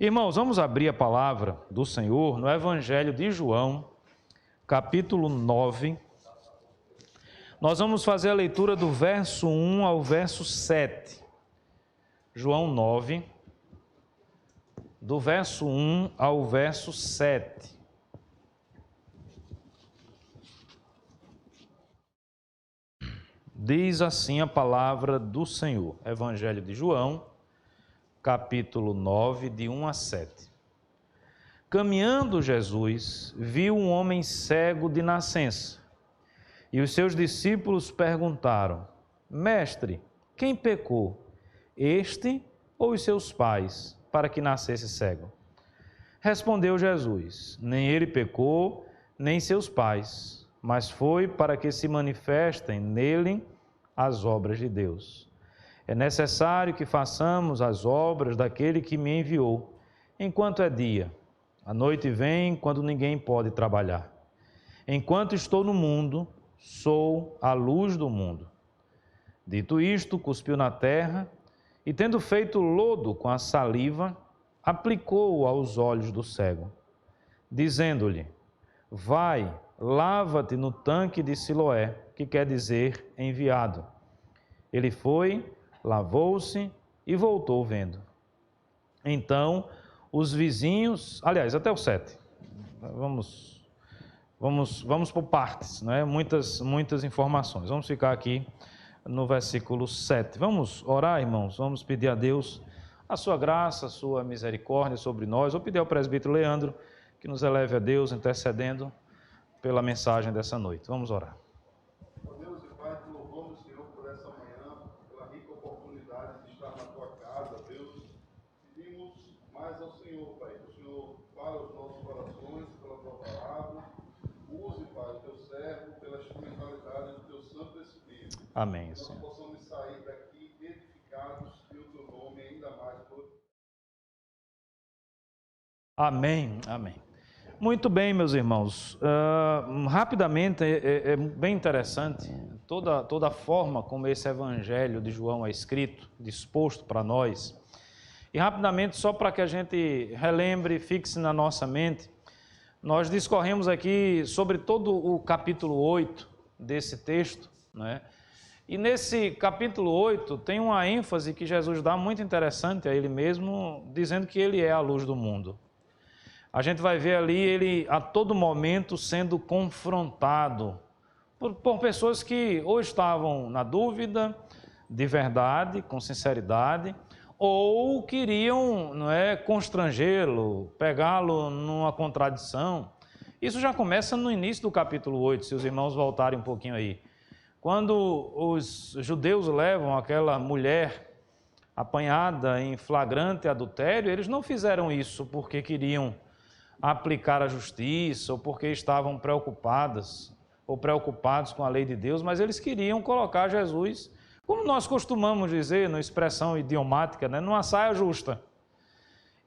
Irmãos, vamos abrir a palavra do Senhor no Evangelho de João, capítulo 9. Nós vamos fazer a leitura do verso 1 ao verso 7. João 9, do verso 1 ao verso 7. Diz assim a palavra do Senhor, Evangelho de João, capítulo 9, de 1 a 7. Caminhando Jesus, viu um homem cego de nascença, e os seus discípulos perguntaram: Mestre, quem pecou, este ou os seus pais, para que nascesse cego? Respondeu Jesus: Nem ele pecou, nem seus pais, mas foi para que se manifestem nele as obras de Deus. É necessário que façamos as obras daquele que me enviou, enquanto é dia. A noite vem quando ninguém pode trabalhar. Enquanto estou no mundo, sou a luz do mundo. Dito isto, cuspiu na terra e, tendo feito lodo com a saliva, aplicou-o aos olhos do cego, dizendo-lhe: Vai, lava-te no tanque de Siloé, que quer dizer enviado. Ele foi, lavou-se e voltou vendo. Então, os vizinhos, aliás, até o 7. Vamos por partes, né? Muitas informações. Vamos ficar aqui no versículo 7. Vamos orar, irmãos? Vamos pedir a Deus a sua graça, a sua misericórdia sobre nós. Vou pedir ao presbítero Leandro que nos eleve a Deus, intercedendo pela mensagem dessa noite. Vamos orar. Ó Deus e Pai, te louvamos, Senhor, por essa manhã, pela rica oportunidade de estar na tua casa, Deus. Pedimos mais ao Senhor, Pai, que o Senhor fale aos nossos corações pela tua palavra. Use, Pai, o teu servo pela instrumentalidade do teu Santo Espírito. Amém, que nós Senhor. possamos sair daqui edificados e o teu nome ainda mais glorificado. Amém, amém. Muito bem, meus irmãos. Rapidamente, é bem interessante toda a forma como esse Evangelho de João é escrito, disposto para nós. E rapidamente, só para que a gente relembre, fixe na nossa mente, nós discorremos aqui sobre todo o capítulo 8 desse texto, né? E nesse capítulo 8 tem uma ênfase que Jesus dá muito interessante a ele mesmo, dizendo que ele é a luz do mundo. A gente vai ver ali ele a todo momento sendo confrontado por pessoas que ou estavam na dúvida, de verdade, com sinceridade, ou queriam, constrangê-lo, pegá-lo numa contradição. Isso já começa no início do capítulo 8, se os irmãos voltarem um pouquinho aí. Quando os judeus levam aquela mulher apanhada em flagrante adultério, eles não fizeram isso porque queriam aplicar a justiça ou porque estavam preocupados com a lei de Deus, mas eles queriam colocar Jesus, como nós costumamos dizer, na expressão idiomática, numa saia justa.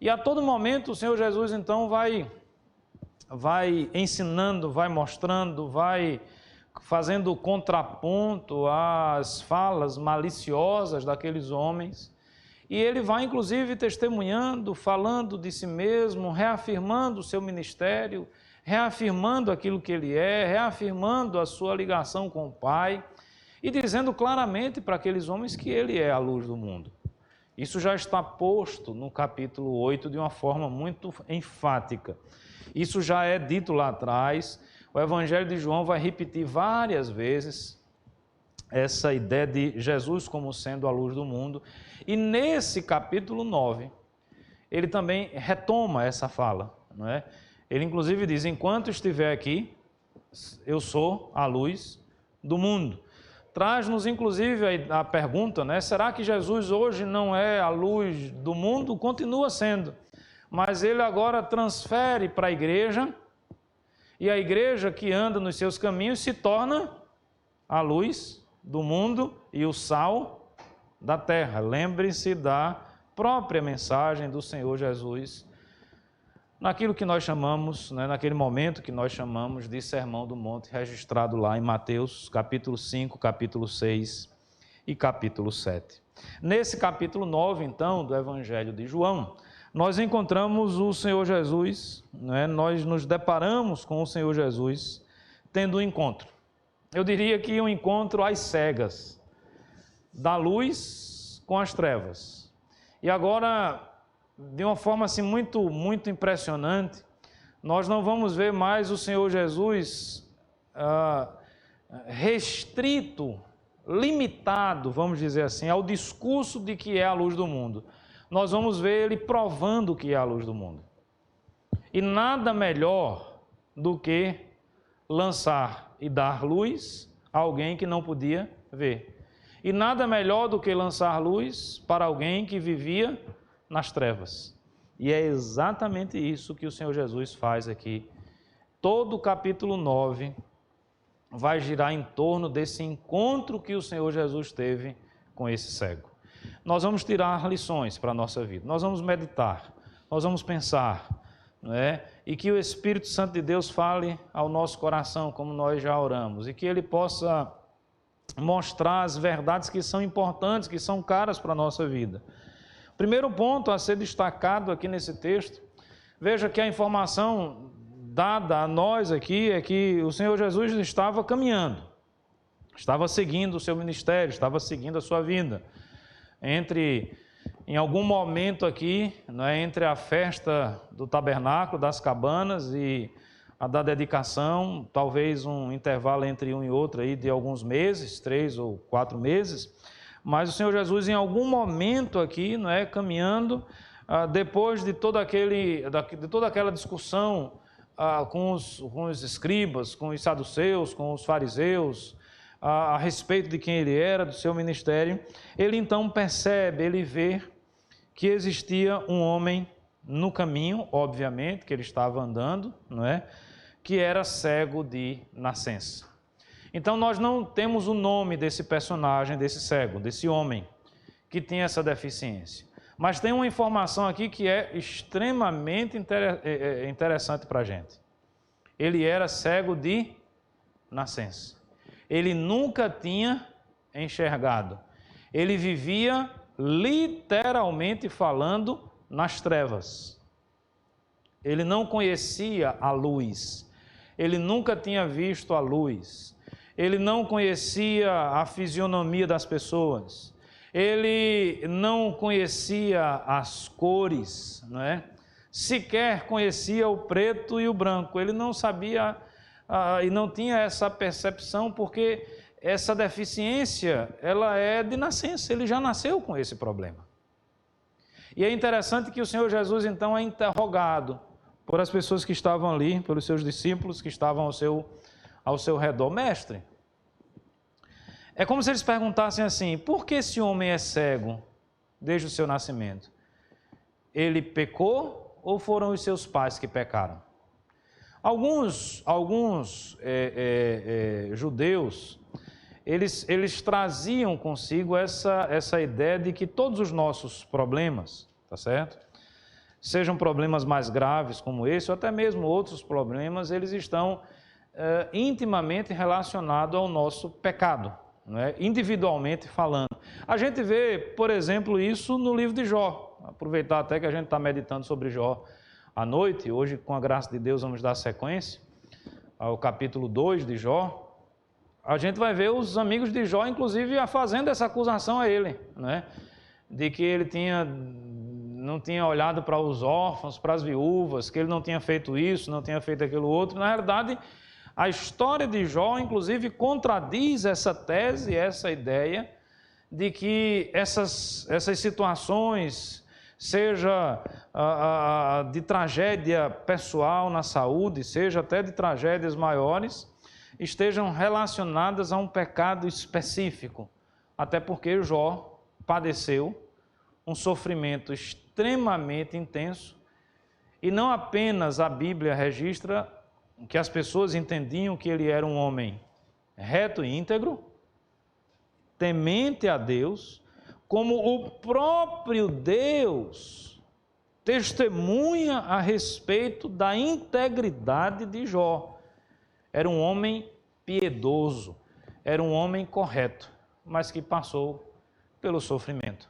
E a todo momento o Senhor Jesus então vai ensinando, vai mostrando, vai fazendo contraponto às falas maliciosas daqueles homens. E ele vai, inclusive, testemunhando, falando de si mesmo, reafirmando o seu ministério, reafirmando aquilo que ele é, reafirmando a sua ligação com o Pai e dizendo claramente para aqueles homens que ele é a luz do mundo. Isso já está posto no capítulo 8 de uma forma muito enfática. Isso já é dito lá atrás. O Evangelho de João vai repetir várias vezes essa ideia de Jesus como sendo a luz do mundo. E nesse capítulo 9, ele também retoma essa fala, não é? Ele inclusive diz: enquanto estiver aqui, eu sou a luz do mundo. Traz-nos inclusive a pergunta, né? Será que Jesus hoje não é a luz do mundo? Continua sendo, mas ele agora transfere para a igreja, e a igreja que anda nos seus caminhos se torna a luz do mundo e o sal da terra. Lembre-se da própria mensagem do Senhor Jesus naquilo que nós chamamos, naquele momento que nós chamamos de Sermão do Monte, registrado lá em Mateus, capítulo 5, capítulo 6 e capítulo 7. Nesse capítulo 9, então, do Evangelho de João, nós encontramos o Senhor Jesus, né? Nós nos deparamos com o Senhor Jesus tendo um encontro. Eu diria que um encontro às cegas, da luz com as trevas. E agora, de uma forma assim muito impressionante, nós não vamos ver mais o Senhor Jesus restrito, limitado, vamos dizer assim, ao discurso de que é a luz do mundo. Nós vamos ver ele provando que é a luz do mundo. E nada melhor do que lançar e dar luz a alguém que não podia ver. E nada melhor do que lançar luz para alguém que vivia nas trevas. E é exatamente isso que o Senhor Jesus faz aqui. Todo o capítulo 9 vai girar em torno desse encontro que o Senhor Jesus teve com esse cego. Nós vamos tirar lições para a nossa vida, nós vamos meditar, nós vamos pensar, não é? E que o Espírito Santo de Deus fale ao nosso coração, como nós já oramos, e que Ele possa mostrar as verdades que são importantes, que são caras para a nossa vida. Primeiro ponto a ser destacado aqui nesse texto, veja que a informação dada a nós aqui é que o Senhor Jesus estava caminhando, estava seguindo o seu ministério, estava seguindo a sua vida. Em algum momento aqui, né, entre a festa do tabernáculo, das cabanas e a da dedicação, talvez um intervalo entre um e outro aí de alguns meses, 3 ou 4 meses, mas o Senhor Jesus em algum momento aqui, né, caminhando, depois de toda aquela discussão com os escribas, com os saduceus, com os fariseus, a respeito de quem ele era, do seu ministério, ele então percebe, ele vê que existia um homem no caminho, obviamente, que ele estava andando, não é? Que era cego de nascença. Então nós não temos o nome desse personagem, desse cego, desse homem que tinha essa deficiência. Mas tem uma informação aqui que é extremamente interessante para a gente. Ele era cego de nascença. Ele nunca tinha enxergado. Ele vivia, literalmente falando, nas trevas. Ele não conhecia a luz. Ele nunca tinha visto a luz. Ele não conhecia a fisionomia das pessoas. Ele não conhecia as cores, não é? Sequer conhecia o preto e o branco. Ele não sabia e não tinha essa percepção, porque essa deficiência, ela é de nascença, ele já nasceu com esse problema. E é interessante que o Senhor Jesus, então, é interrogado por as pessoas que estavam ali, pelos seus discípulos que estavam ao seu redor. Mestre, é como se eles perguntassem assim, por que esse homem é cego desde o seu nascimento? Ele pecou ou foram os seus pais que pecaram? Alguns judeus, eles traziam consigo essa ideia de que todos os nossos problemas, tá certo? Sejam problemas mais graves como esse, ou até mesmo outros problemas, eles estão intimamente relacionados ao nosso pecado, não é? Individualmente falando. A gente vê, por exemplo, isso no livro de Jó. Aproveitar até que a gente está meditando sobre Jó à noite, hoje, com a graça de Deus, vamos dar sequência ao capítulo 2 de Jó. A gente vai ver os amigos de Jó, inclusive, fazendo essa acusação a ele, né? De que ele não tinha olhado para os órfãos, para as viúvas, que ele não tinha feito isso, não tinha feito aquilo outro. Na realidade, a história de Jó, inclusive, contradiz essa tese, essa ideia de que essas situações, seja de tragédia pessoal na saúde, seja até de tragédias maiores, estejam relacionadas a um pecado específico, até porque Jó padeceu um sofrimento extremamente intenso, e não apenas a Bíblia registra que as pessoas entendiam que ele era um homem reto e íntegro, temente a Deus, como o próprio Deus testemunha a respeito da integridade de Jó. Era um homem piedoso, era um homem correto, mas que passou pelo sofrimento,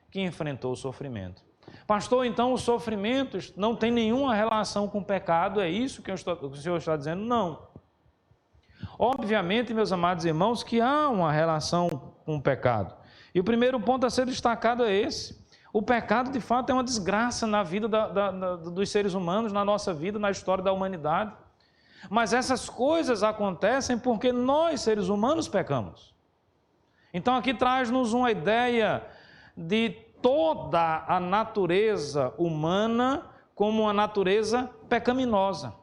que enfrentou o sofrimento. Pastor, então o sofrimento não tem nenhuma relação com o pecado, é isso que o Senhor está dizendo? Não. Obviamente, meus amados irmãos, que há uma relação com o pecado. E o primeiro ponto a ser destacado é esse. O pecado, de fato, é uma desgraça na vida dos seres humanos, na nossa vida, na história da humanidade. Mas essas coisas acontecem porque nós, seres humanos, pecamos. Então aqui traz-nos uma ideia de toda a natureza humana como uma natureza pecaminosa,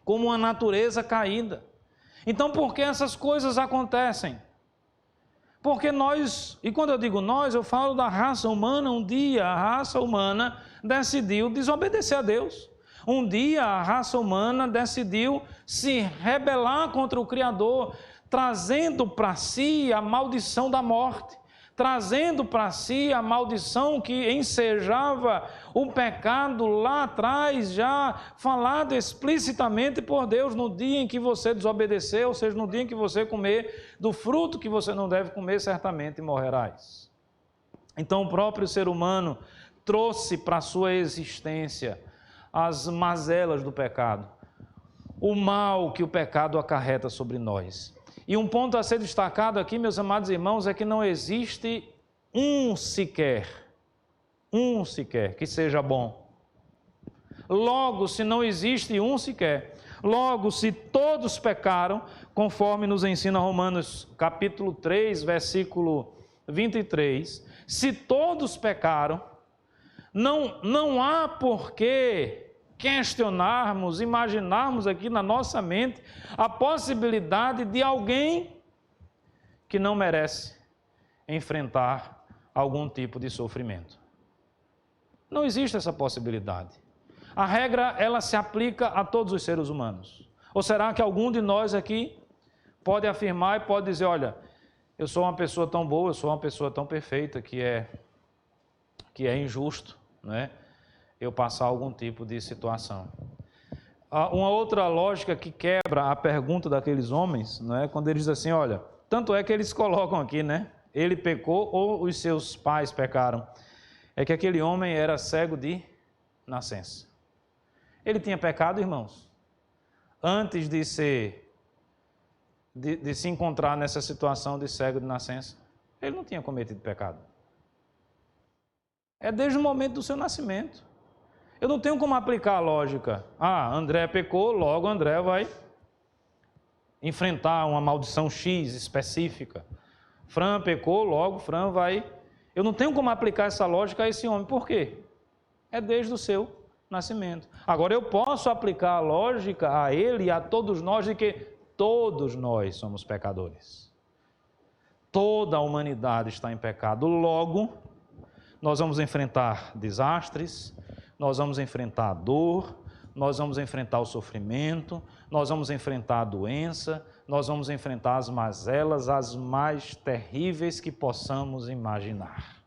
como uma natureza caída. Então por que essas coisas acontecem? Porque nós, e quando eu digo nós, eu falo da raça humana. Um dia a raça humana decidiu desobedecer a Deus. Um dia a raça humana decidiu se rebelar contra o Criador, trazendo para si a maldição da morte, trazendo para si a maldição que ensejava o pecado lá atrás, já falado explicitamente por Deus no dia em que você desobedeceu, ou seja, no dia em que você comer do fruto que você não deve comer, certamente morrerás. Então o próprio ser humano trouxe para a sua existência as mazelas do pecado, o mal que o pecado acarreta sobre nós. E um ponto a ser destacado aqui, meus amados irmãos, é que não existe um sequer que seja bom. Logo, se não existe um sequer, logo, se todos pecaram, conforme nos ensina Romanos capítulo 3, versículo 23, se todos pecaram, não há por que questionarmos, imaginarmos aqui na nossa mente a possibilidade de alguém que não merece enfrentar algum tipo de sofrimento. Não existe essa possibilidade. A regra, ela se aplica a todos os seres humanos. Ou será que algum de nós aqui pode afirmar e pode dizer, olha, eu sou uma pessoa tão boa, eu sou uma pessoa tão perfeita que é injusto, não é? Eu passar algum tipo de situação. Uma outra lógica que quebra a pergunta daqueles homens, não é? Quando eles dizem assim, olha, tanto é que eles colocam aqui, né? Ele pecou ou os seus pais pecaram. É que aquele homem era cego de nascença. Ele tinha pecado, irmãos, antes de se encontrar nessa situação de cego de nascença. Ele não tinha cometido pecado. É desde o momento do seu nascimento. Eu não tenho como aplicar a lógica. André pecou, logo André vai enfrentar uma maldição X específica. Fran pecou, logo Fran vai... Eu não tenho como aplicar essa lógica a esse homem. Por quê? É desde o seu nascimento. Agora, eu posso aplicar a lógica a ele e a todos nós de que todos nós somos pecadores. Toda a humanidade está em pecado. Logo, nós vamos enfrentar desastres, nós vamos enfrentar a dor, nós vamos enfrentar o sofrimento, nós vamos enfrentar a doença, nós vamos enfrentar as mazelas, as mais terríveis que possamos imaginar,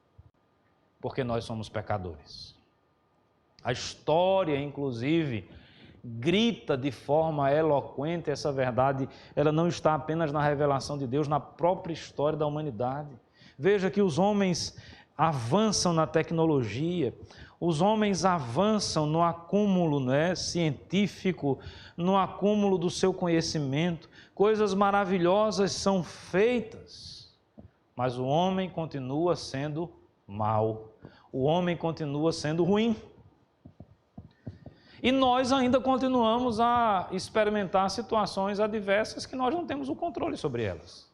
porque nós somos pecadores. A história, inclusive, grita de forma eloquente essa verdade. Ela não está apenas na revelação de Deus, na própria história da humanidade. Veja que os homens avançam na tecnologia, os homens avançam no acúmulo, científico, no acúmulo do seu conhecimento. Coisas maravilhosas são feitas, mas o homem continua sendo mau, o homem continua sendo ruim. E nós ainda continuamos a experimentar situações adversas que nós não temos o controle sobre elas.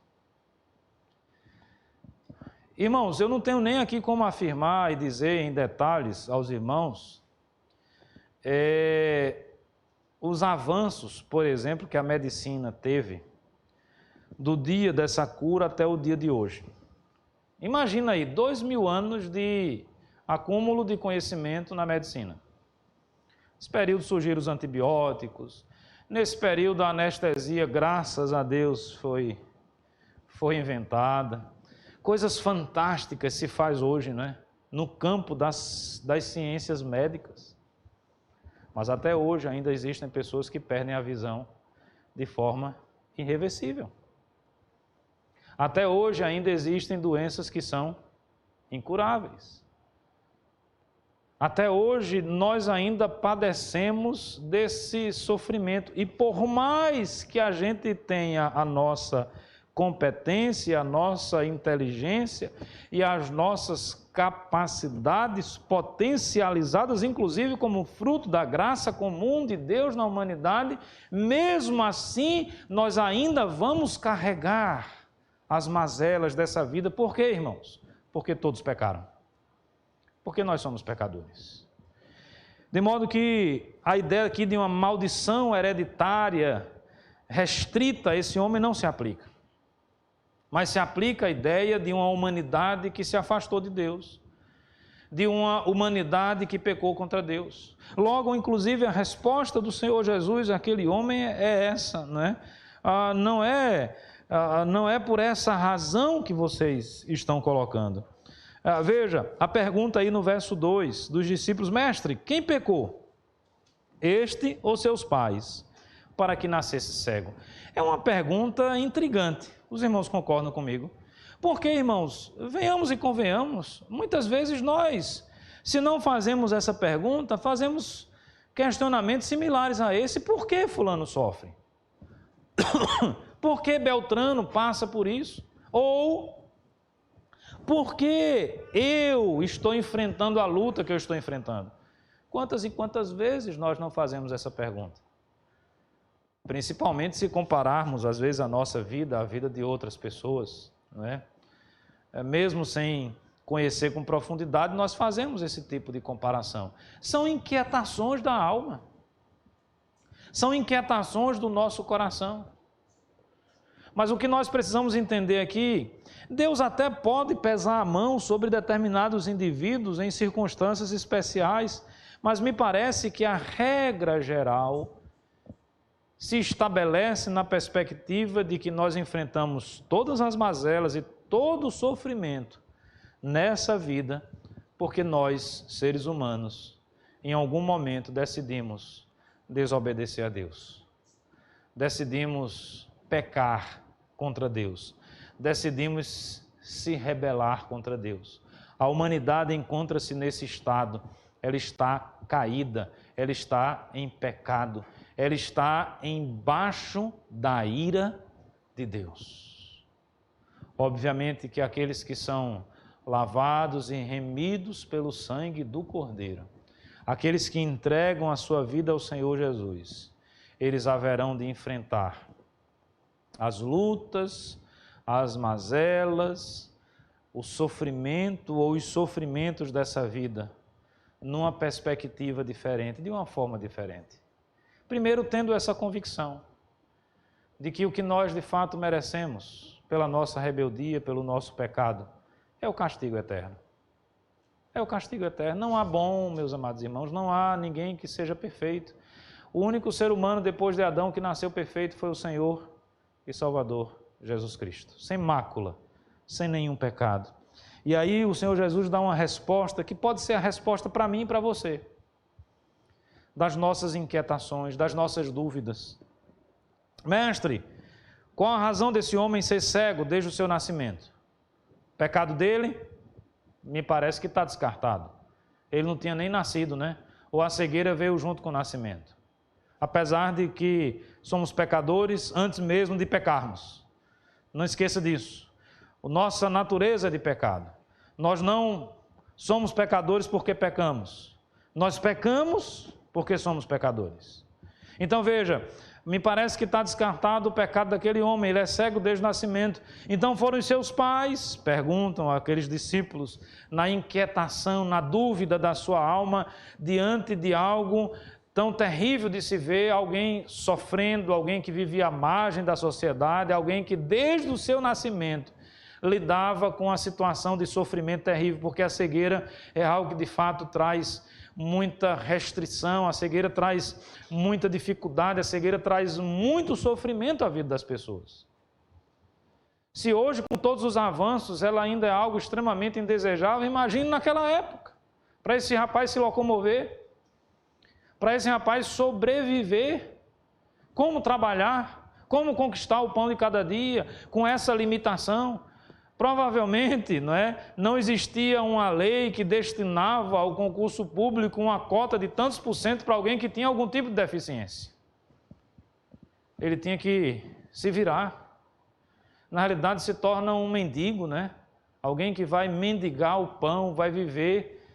Irmãos, eu não tenho nem aqui como afirmar e dizer em detalhes aos irmãos os avanços, por exemplo, que a medicina teve do dia dessa cura até o dia de hoje. Imagina aí, 2000 anos de acúmulo de conhecimento na medicina. Nesse período surgiram os antibióticos, nesse período a anestesia, graças a Deus, foi inventada. Coisas fantásticas se faz hoje, no campo das ciências médicas. Mas até hoje ainda existem pessoas que perdem a visão de forma irreversível. Até hoje ainda existem doenças que são incuráveis. Até hoje, nós ainda padecemos desse sofrimento. E por mais que a gente tenha a nossa competência, a nossa inteligência e as nossas capacidades potencializadas, inclusive como fruto da graça comum de Deus na humanidade, mesmo assim, nós ainda vamos carregar as mazelas dessa vida. Por quê, irmãos? Porque todos pecaram. Porque nós somos pecadores. De modo que a ideia aqui de uma maldição hereditária restrita a esse homem não se aplica. Mas se aplica a ideia de uma humanidade que se afastou de Deus. De uma humanidade que pecou contra Deus. Logo, inclusive, a resposta do Senhor Jesus àquele homem é essa, né? Não é por essa razão que vocês estão colocando. Veja, a pergunta aí no verso 2 dos discípulos: mestre, quem pecou? Este ou seus pais, para que nascesse cego? É uma pergunta intrigante. Os irmãos concordam comigo? Porque, irmãos, venhamos e convenhamos, muitas vezes nós, se não fazemos essa pergunta, fazemos questionamentos similares a esse. Por que fulano sofre? Por que Beltrano passa por isso? Ou por que eu estou enfrentando a luta que eu estou enfrentando? Quantas e quantas vezes nós não fazemos essa pergunta? Principalmente se compararmos, às vezes, a nossa vida à vida de outras pessoas, não é? Mesmo sem conhecer com profundidade, nós fazemos esse tipo de comparação. São inquietações da alma. São inquietações do nosso coração. Mas o que nós precisamos entender aqui, Deus até pode pesar a mão sobre determinados indivíduos em circunstâncias especiais, mas me parece que a regra geral se estabelece na perspectiva de que nós enfrentamos todas as mazelas e todo o sofrimento nessa vida, porque nós, seres humanos, em algum momento decidimos desobedecer a Deus. Decidimos pecar contra Deus. Decidimos se rebelar contra Deus. A humanidade encontra-se nesse estado. Ela está caída, ela está em pecado, ela está embaixo da ira de Deus. Obviamente que aqueles que são lavados e remidos pelo sangue do Cordeiro, aqueles que entregam a sua vida ao Senhor Jesus, eles haverão de enfrentar as lutas, as mazelas, o sofrimento ou os sofrimentos dessa vida, numa perspectiva diferente, de uma forma diferente. Primeiro, tendo essa convicção de que o que nós de fato merecemos pela nossa rebeldia, pelo nosso pecado, é o castigo eterno. É o castigo eterno. Não há bom, meus amados irmãos, não há ninguém que seja perfeito. O único ser humano depois de Adão que nasceu perfeito foi o Senhor e Salvador Jesus Cristo, sem mácula, sem nenhum pecado. E aí o Senhor Jesus dá uma resposta que pode ser a resposta para mim e para você, das nossas inquietações, das nossas dúvidas. Mestre, qual a razão desse homem ser cego desde o seu nascimento? O pecado dele, me parece que está descartado. Ele não tinha nem nascido, né? Ou a cegueira veio junto com o nascimento. Apesar de que somos pecadores antes mesmo de pecarmos. Não esqueça disso. A nossa natureza é de pecado. Nós não somos pecadores porque pecamos. Nós pecamos porque somos pecadores. Então veja, me parece que está descartado o pecado daquele homem. Ele é cego desde o nascimento. Então foram os seus pais, perguntam aqueles discípulos, na inquietação, na dúvida da sua alma, diante de algo tão terrível de se ver, alguém sofrendo, alguém que vivia à margem da sociedade, alguém que desde o seu nascimento lidava com a situação de sofrimento terrível, porque a cegueira é algo que de fato traz muita restrição, a cegueira traz muita dificuldade, a cegueira traz muito sofrimento à vida das pessoas. Se hoje, com todos os avanços, ela ainda é algo extremamente indesejável, imagine naquela época, para esse rapaz se locomover, para esse rapaz sobreviver, como trabalhar, como conquistar o pão de cada dia, com essa limitação. Provavelmente, não existia uma lei que destinava ao concurso público uma cota de tantos por cento para alguém que tinha algum tipo de deficiência. Ele tinha que se virar. Na realidade, se torna um mendigo, Alguém que vai mendigar o pão, vai viver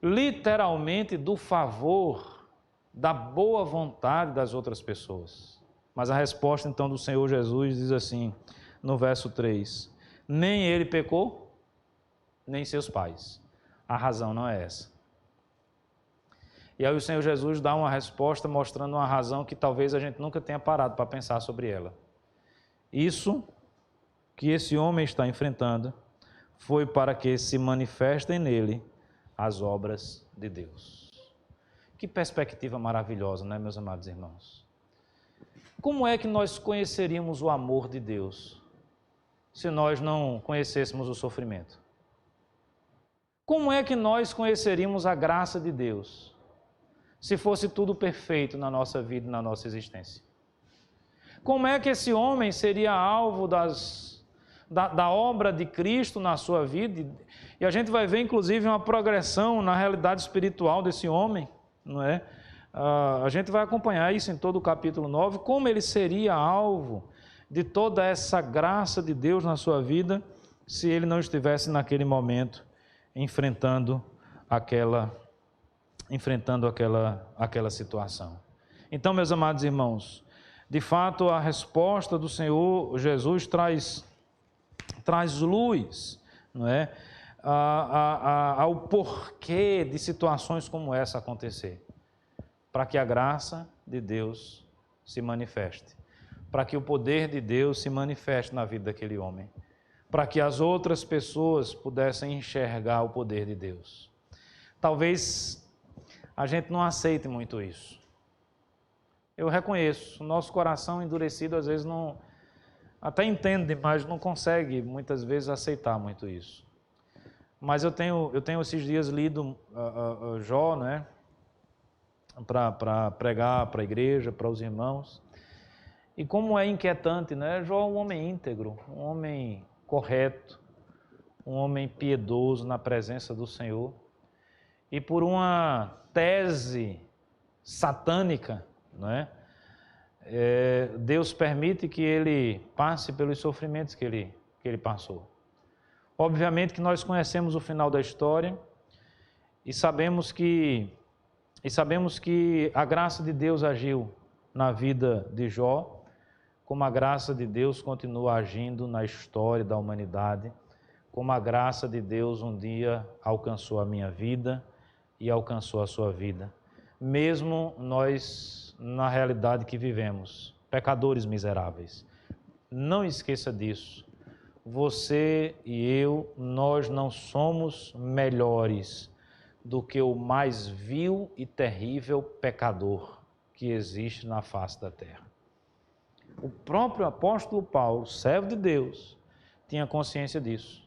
literalmente do favor, da boa vontade das outras pessoas. Mas a resposta, então, do Senhor Jesus diz assim, no verso 3, nem ele pecou, nem seus pais. A razão não é essa. E aí o Senhor Jesus dá uma resposta mostrando uma razão que talvez a gente nunca tenha parado para pensar sobre ela. Isso que esse homem está enfrentando foi para que se manifestem nele as obras de Deus. Que perspectiva maravilhosa, meus amados irmãos? Como é que nós conheceríamos o amor de Deus se nós não conhecêssemos o sofrimento? Como é que nós conheceríamos a graça de Deus se fosse tudo perfeito na nossa vida e na nossa existência? Como é que esse homem seria alvo da obra de Cristo na sua vida? E a gente vai ver, inclusive, uma progressão na realidade espiritual desse homem, A gente vai acompanhar isso em todo o capítulo 9, como ele seria alvo de toda essa graça de Deus na sua vida, se ele não estivesse naquele momento enfrentando aquela situação. Então, meus amados irmãos, de fato, a resposta do Senhor Jesus traz luz, ao porquê de situações como essa acontecer, para que a graça de Deus se manifeste, para que o poder de Deus se manifeste na vida daquele homem, para que as outras pessoas pudessem enxergar o poder de Deus. Talvez a gente não aceite muito isso. Eu reconheço, o nosso coração endurecido às vezes não, até entende, mas não consegue muitas vezes aceitar muito isso. Mas eu tenho esses dias lido Jó, para pregar para a igreja, para os irmãos. E como é inquietante, Jó é um homem íntegro, um homem correto, um homem piedoso na presença do Senhor. E por uma tese satânica, Deus permite que ele passe pelos sofrimentos que ele passou. Obviamente que nós conhecemos o final da história e sabemos que a graça de Deus agiu na vida de Jó, como a graça de Deus continua agindo na história da humanidade, como a graça de Deus um dia alcançou a minha vida e alcançou a sua vida. Mesmo nós, na realidade que vivemos, pecadores miseráveis. Não esqueça disso. Você e eu, nós não somos melhores do que o mais vil e terrível pecador que existe na face da terra. O próprio apóstolo Paulo, servo de Deus, tinha consciência disso.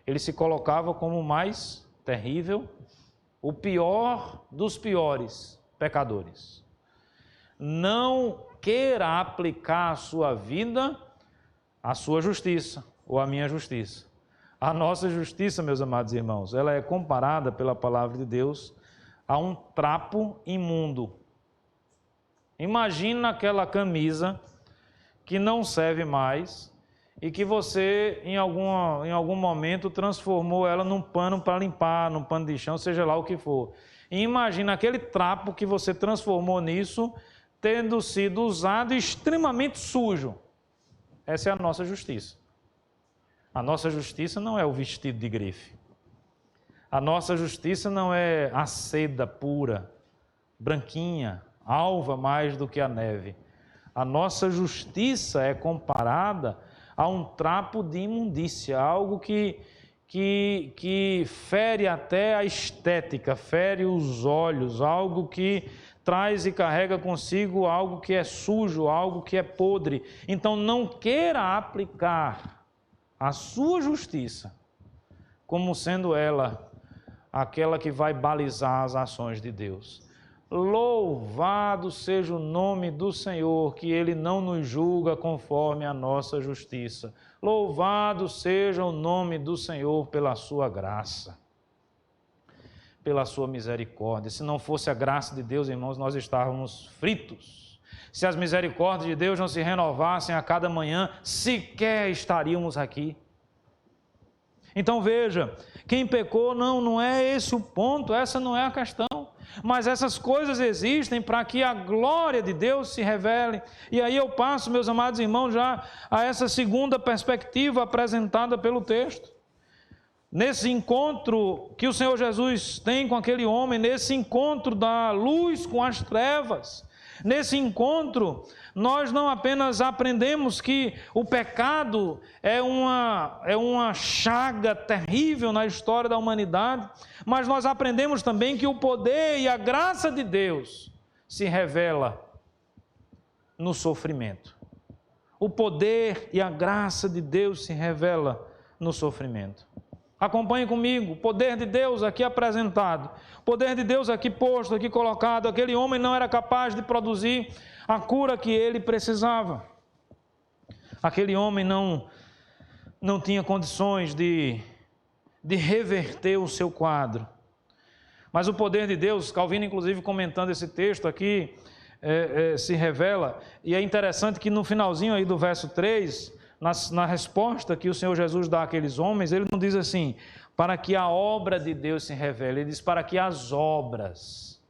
Ele se colocava como o mais terrível, o pior dos piores pecadores. Não queira aplicar à sua vida a sua justiça ou a minha justiça. A nossa justiça, meus amados irmãos, ela é comparada pela palavra de Deus a um trapo imundo. Imagina aquela camisa que não serve mais e que você, em algum momento, transformou ela num pano para limpar, num pano de chão, seja lá o que for. E imagina aquele trapo que você transformou nisso, tendo sido usado extremamente sujo. Essa é a nossa justiça. A nossa justiça não é o vestido de grife. A nossa justiça não é a seda pura, branquinha, alva mais do que a neve. A nossa justiça é comparada a um trapo de imundícia, algo que fere até a estética, fere os olhos, algo que traz e carrega consigo algo que é sujo, algo que é podre. Então não queira aplicar a sua justiça como sendo ela aquela que vai balizar as ações de Deus. Louvado seja o nome do Senhor, que Ele não nos julga conforme a nossa justiça. Louvado seja o nome do Senhor pela sua graça, pela sua misericórdia. Se não fosse a graça de Deus, irmãos, nós estávamos fritos. Se as misericórdias de Deus não se renovassem a cada manhã, sequer estaríamos aqui. Então veja, quem pecou não é esse o ponto, essa não é a questão. Mas essas coisas existem para que a glória de Deus se revele. E aí eu passo, meus amados irmãos, já a essa segunda perspectiva apresentada pelo texto. Nesse encontro que o Senhor Jesus tem com aquele homem, nesse encontro da luz com as trevas, nesse encontro, nós não apenas aprendemos que o pecado é uma chaga terrível na história da humanidade, mas nós aprendemos também que o poder e a graça de Deus se revela no sofrimento. O poder e a graça de Deus se revela no sofrimento. Acompanhe comigo, o poder de Deus aqui apresentado, o poder de Deus aqui posto, aqui colocado. Aquele homem não era capaz de produzir a cura que ele precisava. Aquele homem não tinha condições de reverter o seu quadro. Mas o poder de Deus, Calvino inclusive comentando esse texto aqui, se revela. E é interessante que no finalzinho aí do verso 3... Na resposta que o Senhor Jesus dá àqueles homens, ele não diz assim, para que a obra de Deus se revele, ele diz para que as obras,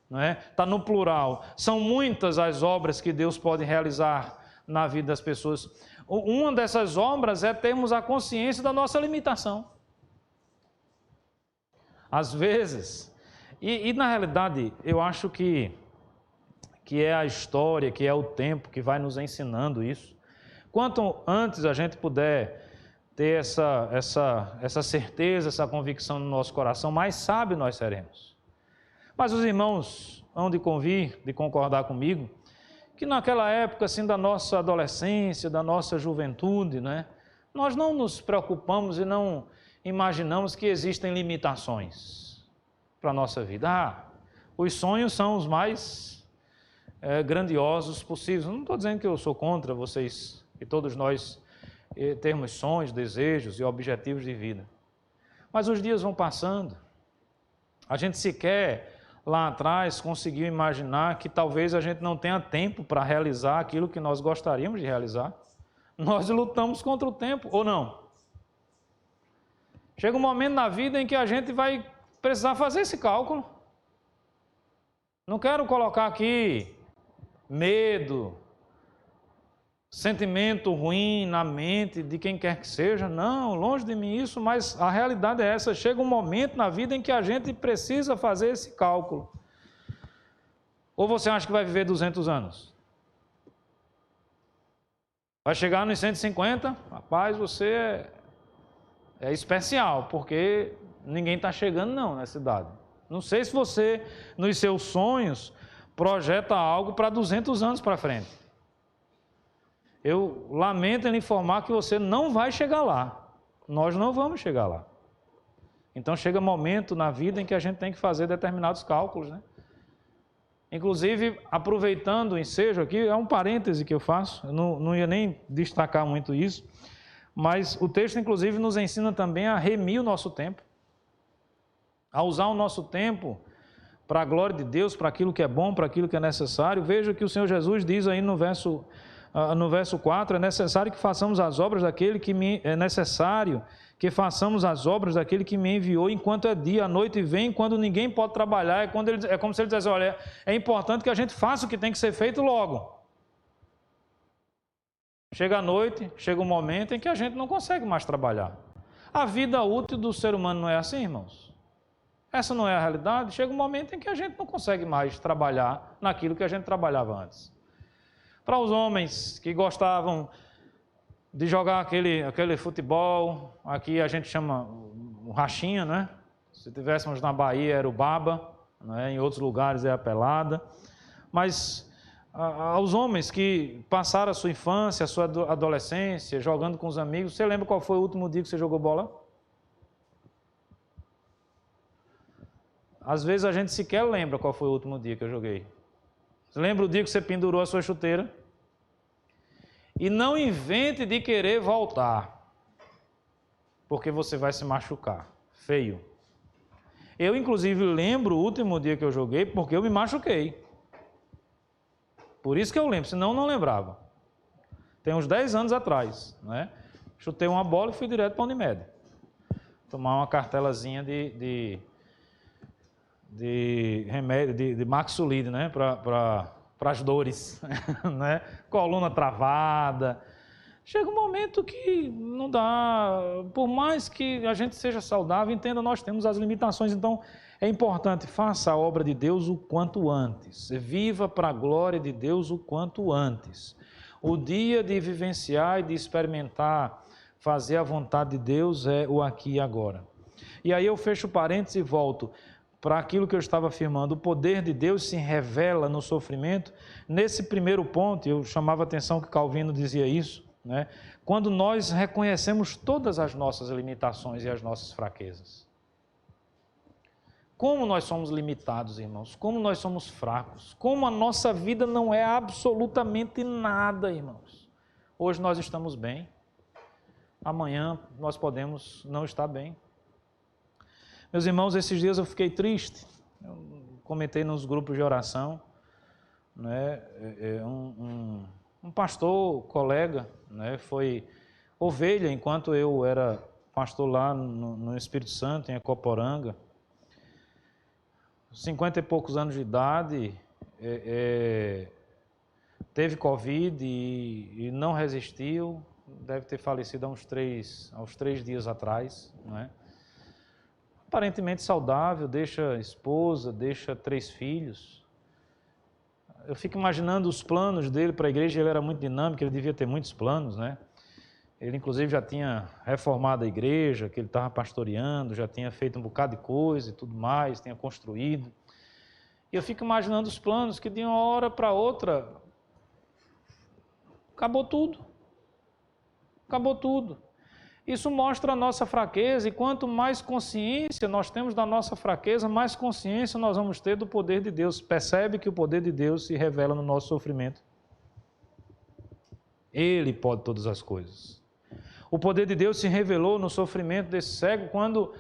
não é? Está no plural, são muitas as obras que Deus pode realizar na vida das pessoas. Uma dessas obras é termos a consciência da nossa limitação. Às vezes, e na realidade, eu acho que é a história, que é o tempo que vai nos ensinando isso. Quanto antes a gente puder ter essa certeza, essa convicção no nosso coração, mais sábio nós seremos. Mas os irmãos hão de convir, de concordar comigo, que naquela época assim da nossa adolescência, da nossa juventude, né, nós não nos preocupamos e não imaginamos que existem limitações para a nossa vida. Os sonhos são os mais grandiosos possíveis. Não estou dizendo que eu sou contra vocês, e todos nós termos sonhos, desejos e objetivos de vida. Mas os dias vão passando. A gente sequer lá atrás conseguiu imaginar que talvez a gente não tenha tempo para realizar aquilo que nós gostaríamos de realizar. Nós lutamos contra o tempo, ou não? Chega um momento na vida em que a gente vai precisar fazer esse cálculo. Não quero colocar aqui medo, sentimento ruim na mente de quem quer que seja, não, longe de mim isso, mas a realidade é essa, chega um momento na vida em que a gente precisa fazer esse cálculo. Ou você acha que vai viver 200 anos? Vai chegar nos 150? Rapaz, você é especial, porque ninguém está chegando não nessa idade. Não sei se você, nos seus sonhos, projeta algo para 200 anos para frente. Eu lamento em informar que você não vai chegar lá. Nós não vamos chegar lá. Então chega momento na vida em que a gente tem que fazer determinados cálculos, né? Inclusive, aproveitando o ensejo aqui, é um parêntese que eu faço, eu não ia nem destacar muito isso, mas o texto inclusive nos ensina também a remir o nosso tempo, a usar o nosso tempo para a glória de Deus, para aquilo que é bom, para aquilo que é necessário. Veja que o Senhor Jesus diz aí no verso 4, é necessário que façamos as obras daquele que me enviou enquanto é dia, a noite vem, quando ninguém pode trabalhar. É como se ele dissesse, olha, é importante que a gente faça o que tem que ser feito logo. Chega a noite, chega um momento em que a gente não consegue mais trabalhar. A vida útil do ser humano não é assim, irmãos? Essa não é a realidade? Chega um momento em que a gente não consegue mais trabalhar naquilo que a gente trabalhava antes. Para os homens que gostavam de jogar aquele futebol, aqui a gente chama o rachinha, né? Se tivéssemos na Bahia era o baba, né? Em outros lugares é a pelada. Mas aos homens que passaram a sua infância, a sua adolescência, jogando com os amigos, você lembra qual foi o último dia que você jogou bola? às vezes a gente sequer lembra qual foi o último dia que eu joguei. Você lembra o dia que você pendurou a sua chuteira? E não invente de querer voltar, porque você vai se machucar, feio. Eu, inclusive, lembro o último dia que eu joguei porque eu me machuquei. Por isso que eu lembro, senão eu não lembrava. Tem uns 10 anos atrás, né? Chutei uma bola e fui direto para a Unimed. Tomar uma cartelazinha de remédio, de Maxolid, né? Para as dores, né? Coluna travada. Chega um momento que não dá, por mais que a gente seja saudável, entenda, nós temos as limitações, então é importante, faça a obra de Deus o quanto antes, viva para a glória de Deus o quanto antes. O dia de vivenciar e de experimentar, fazer a vontade de Deus é o aqui e agora. E aí eu fecho parênteses e volto para aquilo que eu estava afirmando, o poder de Deus se revela no sofrimento. Nesse primeiro ponto, eu chamava a atenção que Calvino dizia isso, né? Quando nós reconhecemos todas as nossas limitações e as nossas fraquezas. Como nós somos limitados, irmãos, como nós somos fracos, como a nossa vida não é absolutamente nada, irmãos. Hoje nós estamos bem, amanhã nós podemos não estar bem. Meus irmãos, esses dias eu fiquei triste, eu comentei nos grupos de oração, né? Um pastor, colega, né, foi ovelha enquanto eu era pastor lá no Espírito Santo, em Ecoporanga. 50 e poucos anos de idade, teve Covid e não resistiu, deve ter falecido há uns 3 dias atrás, né? Aparentemente saudável, deixa esposa, deixa 3 filhos. Eu fico imaginando os planos dele para a igreja, ele era muito dinâmico, ele devia ter muitos planos, né? Ele, inclusive, já tinha reformado a igreja, que ele estava pastoreando, já tinha feito um bocado de coisa e tudo mais, tinha construído. E eu fico imaginando os planos que de uma hora para outra, acabou tudo. Acabou tudo. Isso mostra a nossa fraqueza, e quanto mais consciência nós temos da nossa fraqueza, mais consciência nós vamos ter do poder de Deus. Percebe que o poder de Deus se revela no nosso sofrimento. Ele pode todas as coisas. O poder de Deus se revelou no sofrimento desse cego quando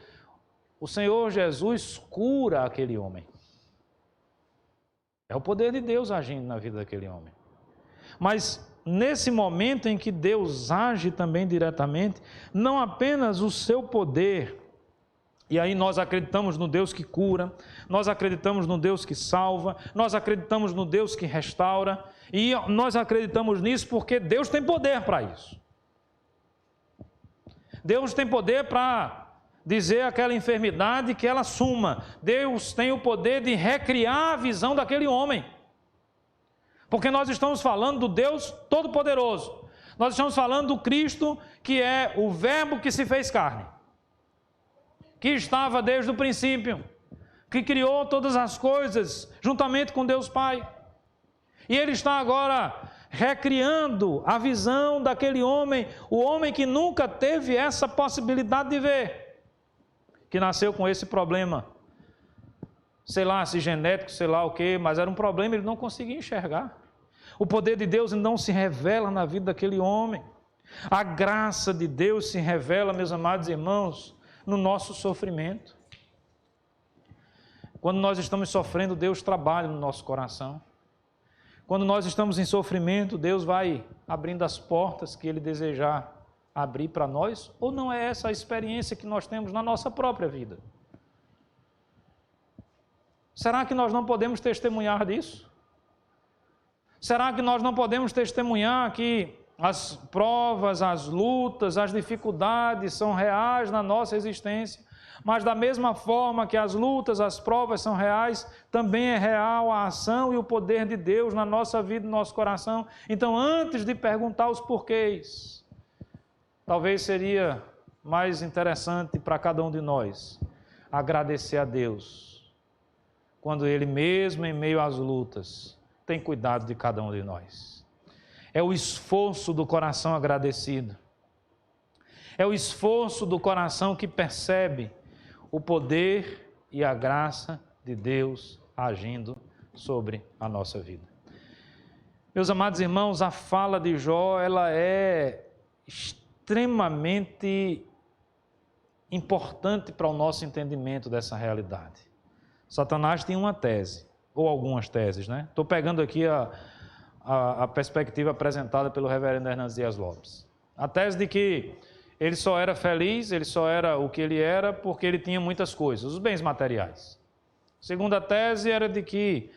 o Senhor Jesus cura aquele homem. É o poder de Deus agindo na vida daquele homem. Mas nesse momento em que Deus age também diretamente, não apenas o seu poder, e aí nós acreditamos no Deus que cura, nós acreditamos no Deus que salva, nós acreditamos no Deus que restaura, e nós acreditamos nisso porque Deus tem poder para isso. Deus tem poder para dizer àquela enfermidade que ela suma. Deus tem o poder de recriar a visão daquele homem. Porque nós estamos falando do Deus Todo-Poderoso. Nós estamos falando do Cristo, que é o Verbo que se fez carne, que estava desde o princípio, que criou todas as coisas juntamente com Deus Pai. E Ele está agora recriando a visão daquele homem, o homem que nunca teve essa possibilidade de ver, que nasceu com esse problema, sei lá, se genético, sei lá o quê, mas era um problema, ele não conseguia enxergar. O poder de Deus não se revela na vida daquele homem. A graça de Deus se revela, meus amados irmãos, no nosso sofrimento. Quando nós estamos sofrendo, Deus trabalha no nosso coração. Quando nós estamos em sofrimento, Deus vai abrindo as portas que Ele desejar abrir para nós, ou não é essa a experiência que nós temos na nossa própria vida? Será que nós não podemos testemunhar disso? Será que nós não podemos testemunhar que as provas, as lutas, as dificuldades são reais na nossa existência, mas da mesma forma que as lutas, as provas são reais, também é real a ação e o poder de Deus na nossa vida, no nosso coração? Então, antes de perguntar os porquês, talvez seria mais interessante para cada um de nós agradecer a Deus, quando Ele mesmo em meio às lutas tem cuidado de cada um de nós. É o esforço do coração agradecido. É o esforço do coração que percebe o poder e a graça de Deus agindo sobre a nossa vida. Meus amados irmãos, a fala de Jó, ela é extremamente importante para o nosso entendimento dessa realidade. Satanás tem uma tese, ou algumas teses, né? Estou pegando aqui a perspectiva apresentada pelo reverendo Hernandes Dias Lopes. A tese de que ele só era feliz, ele só era o que ele era porque ele tinha muitas coisas, os bens materiais. A segunda tese era de que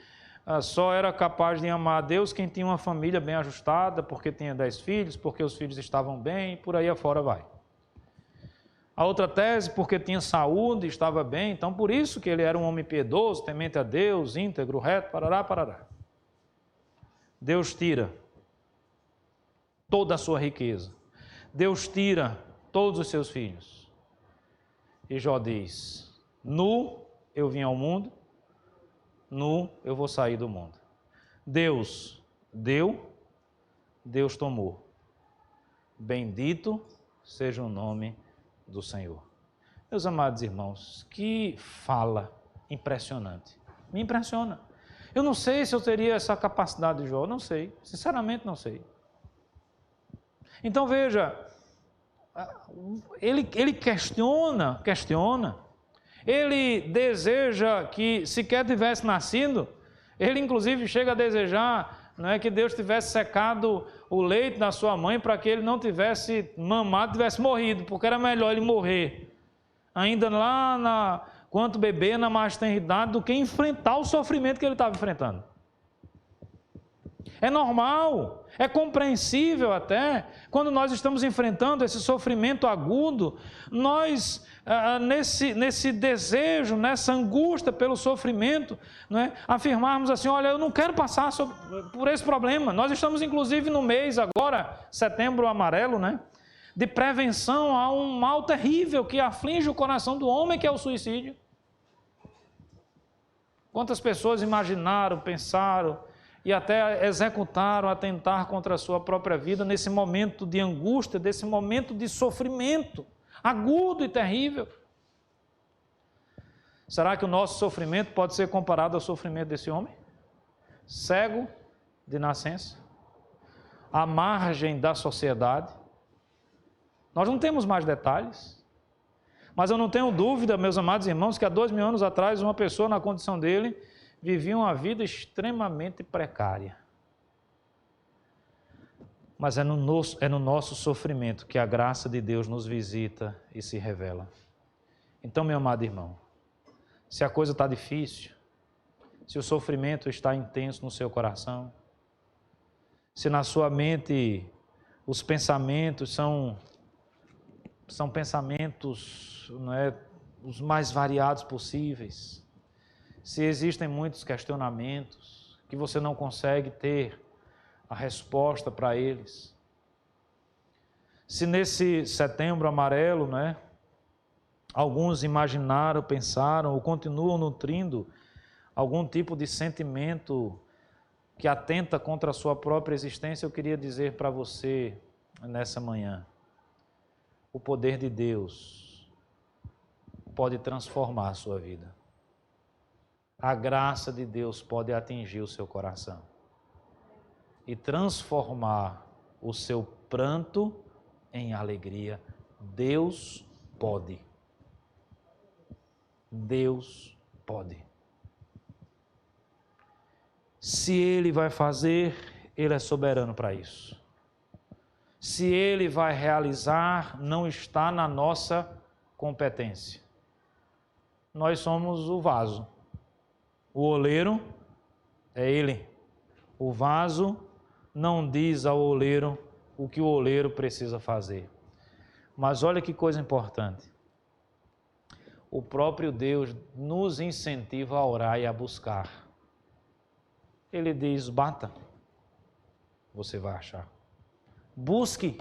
só era capaz de amar a Deus quem tinha uma família bem ajustada, porque tinha 10 filhos, porque os filhos estavam bem, e por aí afora vai. A outra tese, porque tinha saúde, estava bem, então por isso que ele era um homem piedoso, temente a Deus, íntegro, reto, parará, parará. Deus tira toda a sua riqueza. Deus tira todos os seus filhos. E Jó diz: nu eu vim ao mundo, nu eu vou sair do mundo. Deus deu, Deus tomou. Bendito seja o nome do Senhor. Meus amados irmãos, que fala impressionante. Me impressiona. Eu não sei se eu teria essa capacidade de Jó, não sei. Sinceramente não sei. Então veja, ele questiona, ele deseja que sequer tivesse nascido, ele inclusive chega a desejar, não é, que Deus tivesse secado o leite da sua mãe para que ele não tivesse mamado, tivesse morrido, porque era melhor ele morrer, ainda lá quanto bebê, na mais tenridade, do que enfrentar o sofrimento que ele estava enfrentando. É normal, é compreensível até, quando nós estamos enfrentando esse sofrimento agudo, nós, nesse desejo, nessa angústia pelo sofrimento, não é, afirmarmos assim: olha, eu não quero passar por esse problema. Nós estamos inclusive no mês agora, Setembro Amarelo, né, de prevenção a um mal terrível que aflige o coração do homem, que é o suicídio. Quantas pessoas imaginaram, pensaram e até executaram, atentar contra a sua própria vida nesse momento de angústia, desse momento de sofrimento agudo e terrível. Será que o nosso sofrimento pode ser comparado ao sofrimento desse homem? Cego de nascença, à margem da sociedade. Nós não temos mais detalhes, mas eu não tenho dúvida, meus amados irmãos, que há 2000 anos atrás uma pessoa na condição dele vivia uma vida extremamente precária. Mas é no nosso sofrimento que a graça de Deus nos visita e se revela. Então, meu amado irmão, se a coisa está difícil, se o sofrimento está intenso no seu coração, se na sua mente os pensamentos são pensamentos, não é, os mais variados possíveis, se existem muitos questionamentos que você não consegue ter a resposta para eles, se nesse Setembro Amarelo, né, alguns imaginaram, pensaram ou continuam nutrindo algum tipo de sentimento que atenta contra a sua própria existência, eu queria dizer para você nessa manhã: o poder de Deus pode transformar a sua vida. A graça de Deus pode atingir o seu coração e transformar o seu pranto em alegria. Deus pode. Deus pode. Se Ele vai fazer, Ele é soberano para isso. Se Ele vai realizar, não está na nossa competência. Nós somos o vaso. O oleiro é Ele. O vaso não diz ao oleiro o que o oleiro precisa fazer. Mas olha que coisa importante. O próprio Deus nos incentiva a orar e a buscar. Ele diz: bata, você vai achar. Busque.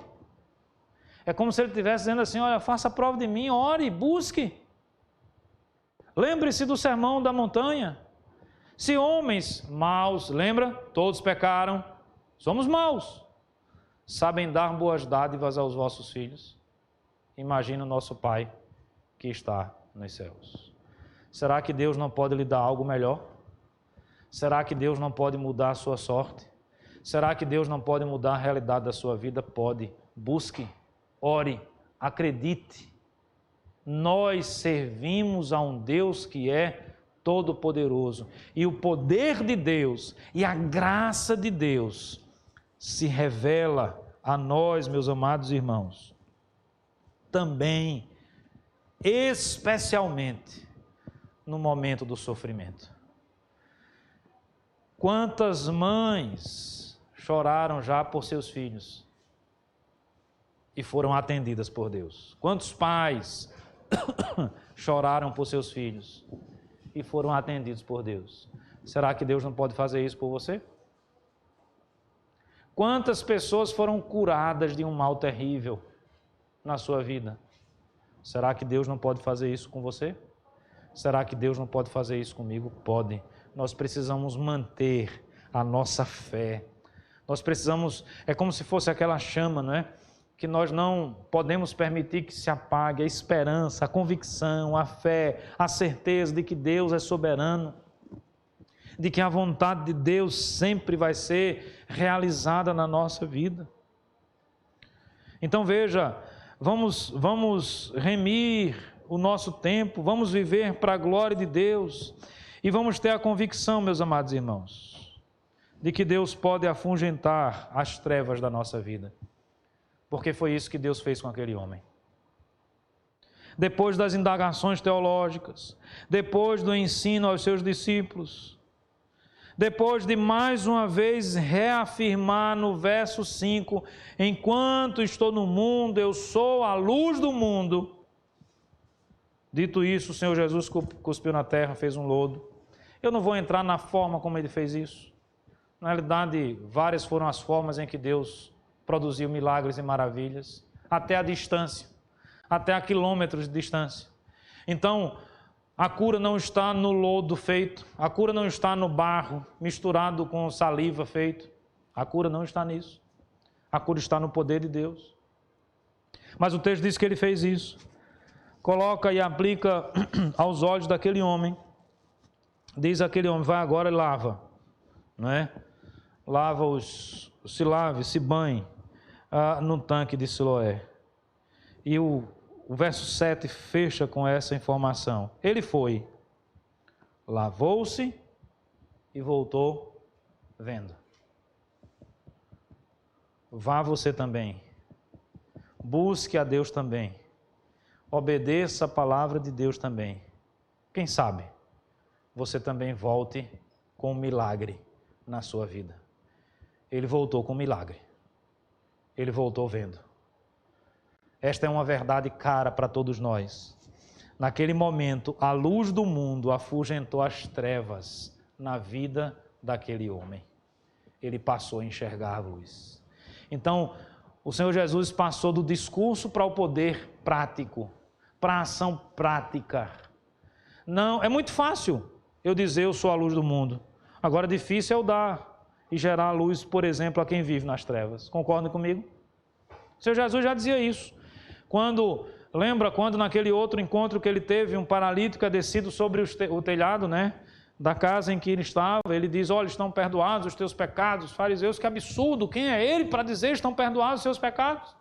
É como se Ele estivesse dizendo assim: olha, faça prova de mim, ore, busque. Lembre-se do sermão da montanha. Se homens maus, lembra? Todos pecaram, somos maus. Sabem dar boas dádivas aos vossos filhos. Imagina o nosso Pai que está nos céus. Será que Deus não pode lhe dar algo melhor? Será que Deus não pode mudar a sua sorte? Será que Deus não pode mudar a realidade da sua vida? Pode. Busque, ore, acredite. Nós servimos a um Deus que é todo-poderoso. E o poder de Deus e a graça de Deus se revela a nós, meus amados irmãos, também, especialmente, no momento do sofrimento. Quantas mães choraram já por seus filhos e foram atendidas por Deus? Quantos pais choraram por seus filhos e foram atendidos por Deus? Será que Deus não pode fazer isso por você? Quantas pessoas foram curadas de um mal terrível na sua vida? Será que Deus não pode fazer isso com você? Será que Deus não pode fazer isso comigo? Pode. Nós precisamos manter a nossa fé. Nós precisamos, é como se fosse aquela chama, não é? Que nós não podemos permitir que se apague a esperança, a convicção, a fé, a certeza de que Deus é soberano, de que a vontade de Deus sempre vai ser realizada na nossa vida. Então veja, vamos remir o nosso tempo, vamos viver para a glória de Deus e vamos ter a convicção, meus amados irmãos, de que Deus pode afugentar as trevas da nossa vida, porque foi isso que Deus fez com aquele homem. Depois das indagações teológicas, depois do ensino aos seus discípulos, depois de mais uma vez reafirmar no verso 5, enquanto estou no mundo, eu sou a luz do mundo. Dito isso, o Senhor Jesus cuspiu na terra, fez um lodo. Eu não vou entrar na forma como ele fez isso. Na realidade, várias foram as formas em que Deus produziu milagres e maravilhas, até a distância, até a quilômetros de distância. Então, a cura não está no lodo feito, a cura não está no barro misturado com saliva feito, a cura não está nisso, a cura está no poder de Deus. Mas o texto diz que ele fez isso, coloca e aplica aos olhos daquele homem, diz aquele homem, vai agora e lava, não é? Se banhe no tanque de Siloé. E o verso 7 fecha com essa informação. Ele foi, lavou-se e voltou vendo. Vá você também. Busque a Deus também. Obedeça a palavra de Deus também. Quem sabe você também volte com um milagre na sua vida. Ele voltou com um milagre. Ele voltou vendo. Esta é uma verdade cara para todos nós. Naquele momento, a luz do mundo afugentou as trevas na vida daquele homem. Ele passou a enxergar a luz. Então, o Senhor Jesus passou do discurso para o poder prático, para a ação prática. Não, é muito fácil eu dizer eu sou a luz do mundo. Agora, difícil é eu dar e gerar a luz, por exemplo, a quem vive nas trevas. Concordam comigo? O Senhor Jesus já dizia isso. Lembra quando naquele outro encontro que ele teve, um paralítico é descido sobre o telhado, né, da casa em que ele estava, ele diz, olha, estão perdoados os teus pecados. Os fariseus, que absurdo, quem é ele para dizer estão perdoados os seus pecados?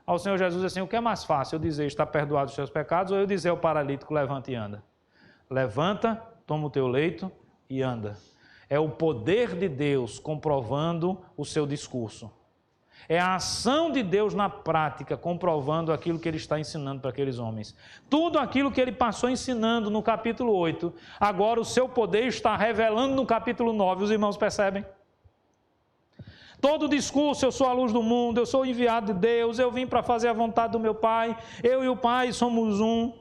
Ao Senhor Jesus assim, o que é mais fácil, eu dizer está perdoado os seus pecados, ou eu dizer ao paralítico, levanta e anda? Levanta, toma o teu leito e anda. É o poder de Deus comprovando o seu discurso. É a ação de Deus na prática, comprovando aquilo que ele está ensinando para aqueles homens. Tudo aquilo que ele passou ensinando no capítulo 8, agora o seu poder está revelando no capítulo 9, os irmãos percebem? Todo o discurso, eu sou a luz do mundo, eu sou o enviado de Deus, eu vim para fazer a vontade do meu Pai, eu e o Pai somos um.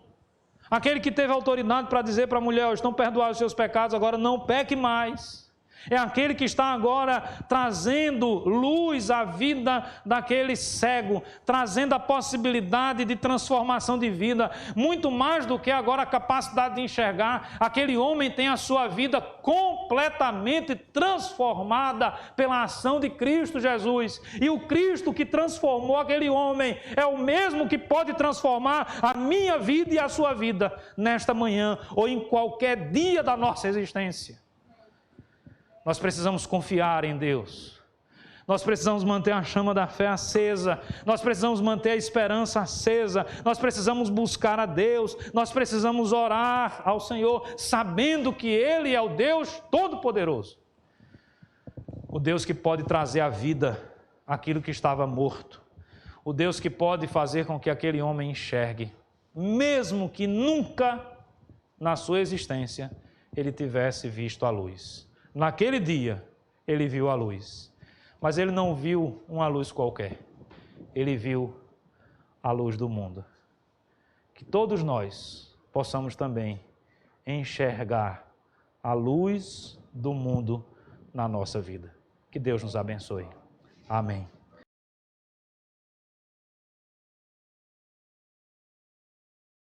Aquele que teve autoridade para dizer para a mulher, estão perdoados os seus pecados, agora não peque mais. É aquele que está agora trazendo luz à vida daquele cego, trazendo a possibilidade de transformação de vida, muito mais do que agora a capacidade de enxergar. Aquele homem tem a sua vida completamente transformada pela ação de Cristo Jesus. E o Cristo que transformou aquele homem é o mesmo que pode transformar a minha vida e a sua vida nesta manhã ou em qualquer dia da nossa existência. Nós precisamos confiar em Deus. Nós precisamos manter a chama da fé acesa. Nós precisamos manter a esperança acesa. Nós precisamos buscar a Deus. Nós precisamos orar ao Senhor, sabendo que Ele é o Deus Todo-Poderoso. O Deus que pode trazer à vida aquilo que estava morto. O Deus que pode fazer com que aquele homem enxergue, mesmo que nunca na sua existência ele tivesse visto a luz. Naquele dia, ele viu a luz, mas ele não viu uma luz qualquer, ele viu a luz do mundo. Que todos nós possamos também enxergar a luz do mundo na nossa vida. Que Deus nos abençoe. Amém.